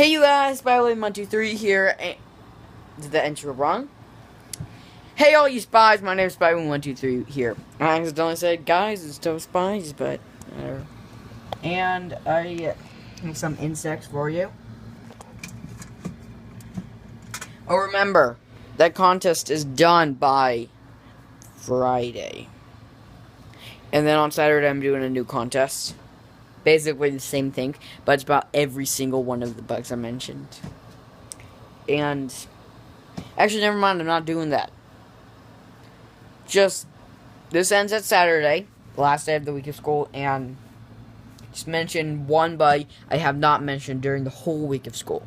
Hey you guys, Spyway123 here. Did that intro wrong? Hey all you spies, my name is Spyway123 here. I accidentally said guys, it's still spies, but whatever. And I have some insects for you. Oh, remember, that contest is done by Friday. And then on Saturday I'm doing a new contest. Basically the same thing, but it's about every single one of the bugs I mentioned. And actually, never mind, I'm not doing that. Just, this ends at Saturday, the last day of the week of school, and just mention one bug I have not mentioned during the whole week of school,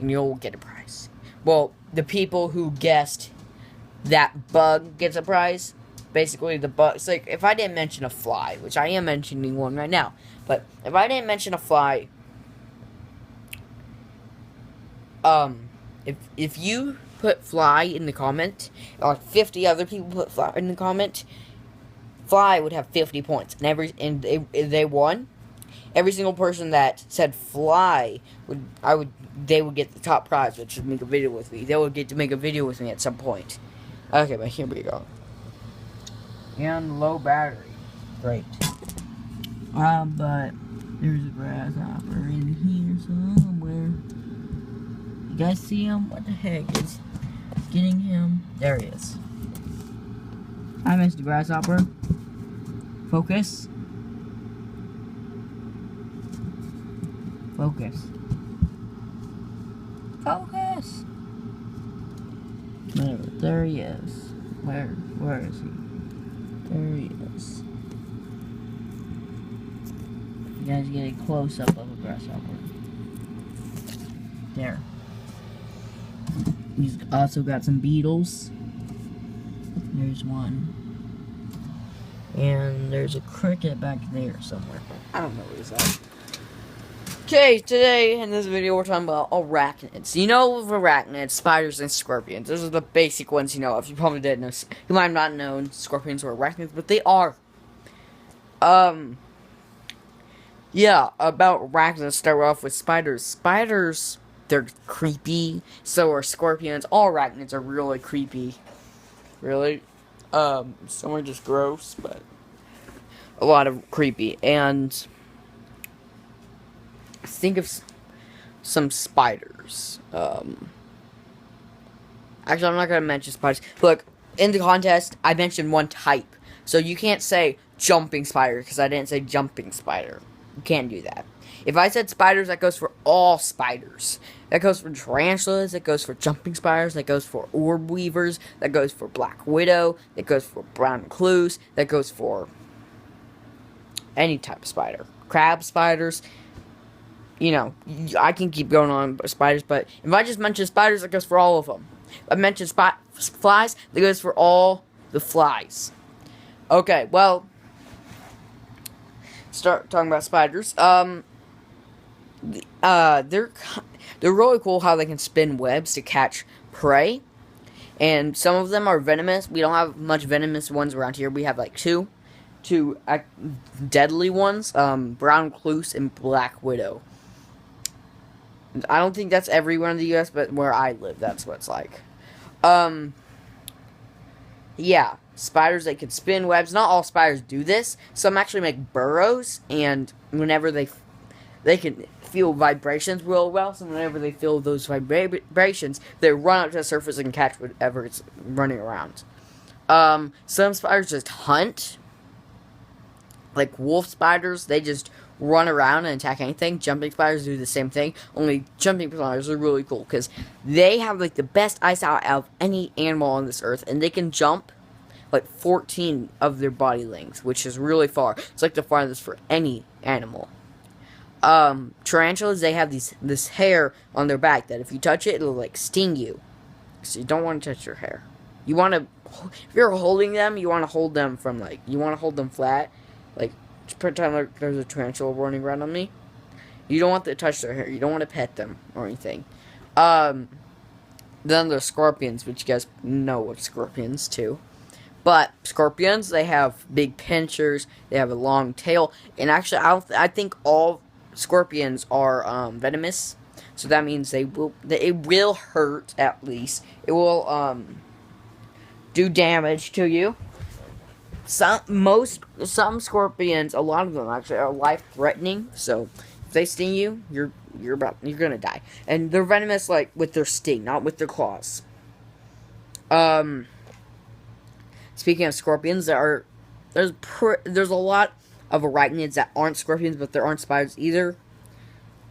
and you'll get a prize. Well, the people who guessed that bug gets a prize. Basically, the bug, it's like, if I didn't mention a fly, which I am mentioning one right now, but if I didn't mention a fly, if you put fly in the comment, or 50 other people put fly in the comment, fly would have 50 points, and they won. Every single person that said fly they would get the top prize, which would make a video with me. They would get to make a video with me at some point. Okay, but here we go. And low battery. Great. But there's a grasshopper in here somewhere. You guys see him? What the heck is getting him? There he is. Hi, Mr. Grasshopper. Focus. Focus. Focus. Whatever. There he is. Where is he? There he is. You guys get a close-up of a grasshopper. There. He's also got some beetles. There's one. And there's a cricket back there somewhere. I don't know what he's at. Okay, today in this video we're talking about arachnids. You know of arachnids, spiders, and scorpions. Those are the basic ones you know of. You probably didn't know. You might have not known scorpions or arachnids, but they are. Yeah, about arachnids, start off with spiders. Spiders, they're creepy. So are scorpions. All arachnids are really creepy. Really. Some are just gross, but a lot of creepy. And think of some spiders. Actually, I'm not gonna mention spiders. Look, in the contest, I mentioned one type. So you can't say jumping spider, because I didn't say jumping spider. You can't do that. If I said spiders, that goes for all spiders. That goes for tarantulas, that goes for jumping spiders, that goes for orb weavers, that goes for black widow, that goes for brown recluse, that goes for any type of spider. Crab spiders. You know, I can keep going on about spiders, but if I just mention spiders, that goes for all of them. If I mention flies, that goes for all the flies. Okay, well, start talking about spiders. They're really cool how they can spin webs to catch prey, and some of them are venomous. We don't have much venomous ones around here. We have like two deadly ones, brown recluse and black widow. I don't think that's everywhere in the U.S., but where I live, that's what it's like. Yeah, spiders, they can spin webs. Not all spiders do this. Some actually make burrows, and whenever they can feel vibrations real well, so whenever they feel those vibrations, they run up to the surface and catch whatever is running around. Some spiders just hunt. Like wolf spiders, they just run around and attack anything. Jumping spiders do the same thing, only jumping spiders are really cool because they have like the best eyesight out of any animal on this earth, and they can jump like 14 of their body lengths, which is really far. It's like the farthest for any animal. Tarantulas, they have this hair on their back that if you touch it, it'll like sting you. So you don't want to touch your hair. You want to, if you're holding them, you want to hold them from like, you want to hold them flat. Like, just pretend like there's a tarantula running around on me. You don't want to touch their hair. You don't want to pet them or anything. Then there's scorpions, which you guys know what scorpions too. But scorpions, they have big pinchers. They have a long tail. And actually, I think all scorpions are venomous. So that means it will hurt, at least. It will, do damage to you. Some scorpions, a lot of them actually, are life-threatening. So, if they sting you, you're gonna die. And they're venomous, like, with their sting, not with their claws. Speaking of scorpions, there's a lot of arachnids that aren't scorpions, but there aren't spiders either.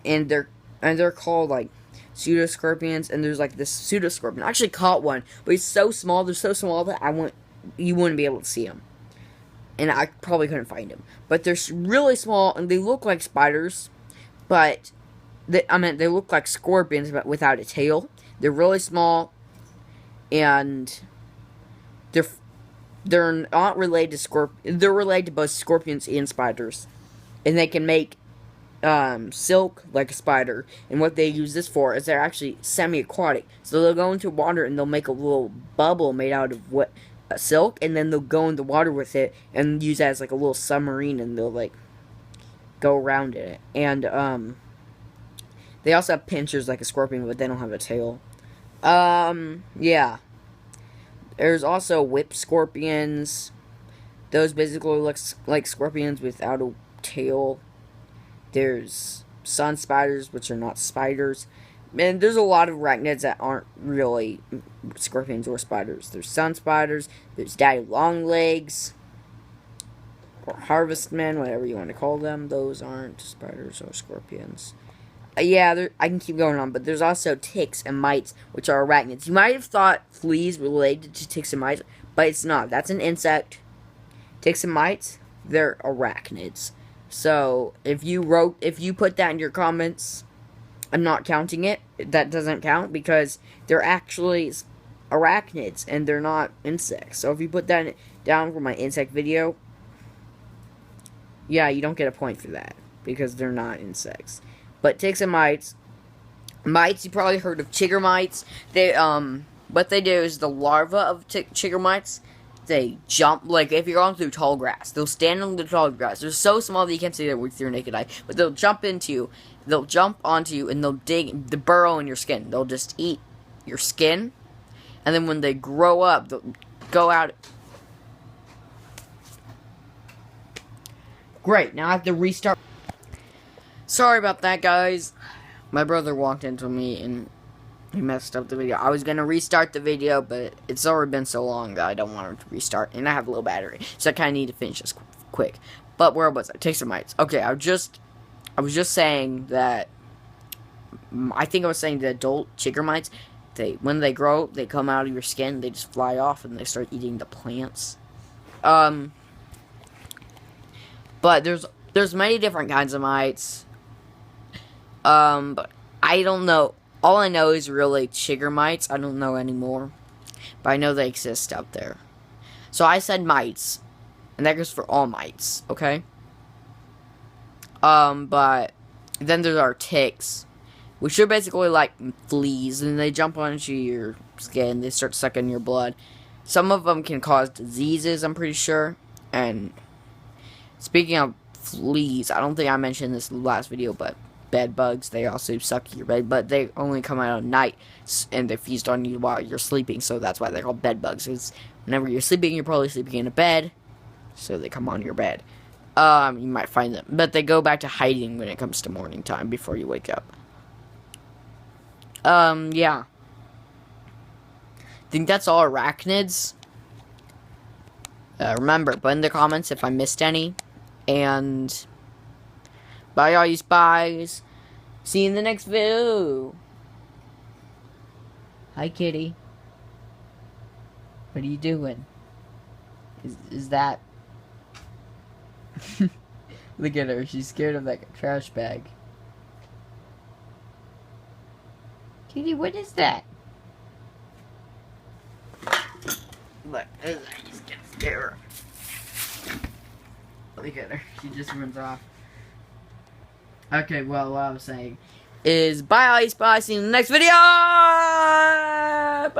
And they're called, like, pseudoscorpions, and there's, like, this pseudoscorpion. I actually caught one, but he's so small, they're so small that you wouldn't be able to see him. And I probably couldn't find him. But they're really small, and they look like spiders, but, they look like scorpions, but without a tail. They're really small, and they're not related to they're related to both scorpions and spiders. And they can make silk like a spider, and what they use this for is they're actually semi-aquatic. So they'll go into water and they'll make a little bubble made out of silk, and then they'll go in the water with it and use it as like a little submarine, and they'll like go around it. And they also have pinchers like a scorpion, but they don't have a tail. Yeah. There's also whip scorpions. Those basically look like scorpions without a tail. There's sun spiders, which are not spiders. And there's a lot of arachnids that aren't really scorpions or spiders. There's sun spiders, there's daddy long legs, or harvestmen, whatever you want to call them. Those aren't spiders or scorpions. Yeah, I can keep going on, but there's also ticks and mites, which are arachnids. You might have thought fleas related to ticks and mites, but it's not. That's an insect. Ticks and mites, they're arachnids. So, if you put that in your comments, I'm not counting it. That doesn't count because they're actually arachnids and they're not insects. So, if you put that down for my insect video, yeah, you don't get a point for that because they're not insects. But ticks and mites, you probably heard of chigger mites. They, what they do is the larva of chigger mites, they jump, like, if you're going through tall grass, they'll stand on the tall grass. They're so small that you can't see them with your naked eye, but they'll jump onto you, and they'll the burrow in your skin. They'll just eat your skin, and then when they grow up, they'll go out. Great, now I have to restart. Sorry about that, guys. My brother walked into me, and he messed up the video. I was going to restart the video, but it's already been so long that I don't want it to restart. And I have a low battery, so I kind of need to finish this quick. But where was I? Ticks and mites. Okay, I was just saying that, I think I was saying the adult chigger mites, when they grow, they come out of your skin, they just fly off, and they start eating the plants. But there's many different kinds of mites. But I don't know. All I know is really chigger mites. I don't know anymore. But I know they exist out there. So I said mites. And that goes for all mites, okay? But then there are ticks, which are basically like fleas, and they jump onto your skin, they start sucking your blood. Some of them can cause diseases, I'm pretty sure. And speaking of fleas, I don't think I mentioned this in the last video, but bed bugs, they also suck your bed, but they only come out at night, and they feast on you while you're sleeping, so that's why they're called bed bugs. Because whenever you're sleeping, you're probably sleeping in a bed, so they come on your bed. You might find them, but they go back to hiding when it comes to morning time before you wake up. Yeah. I think that's all arachnids. Remember, put in the comments if I missed any, and bye, all you spies. See you in the next video. Hi, kitty. What are you doing? Is that... Look at her. She's scared of that trash bag. Kitty, what is that? Look, I just get scared. Look at her. She just runs off. Okay, well, what I was saying is bye, all you spies. See you in the next video. Bye.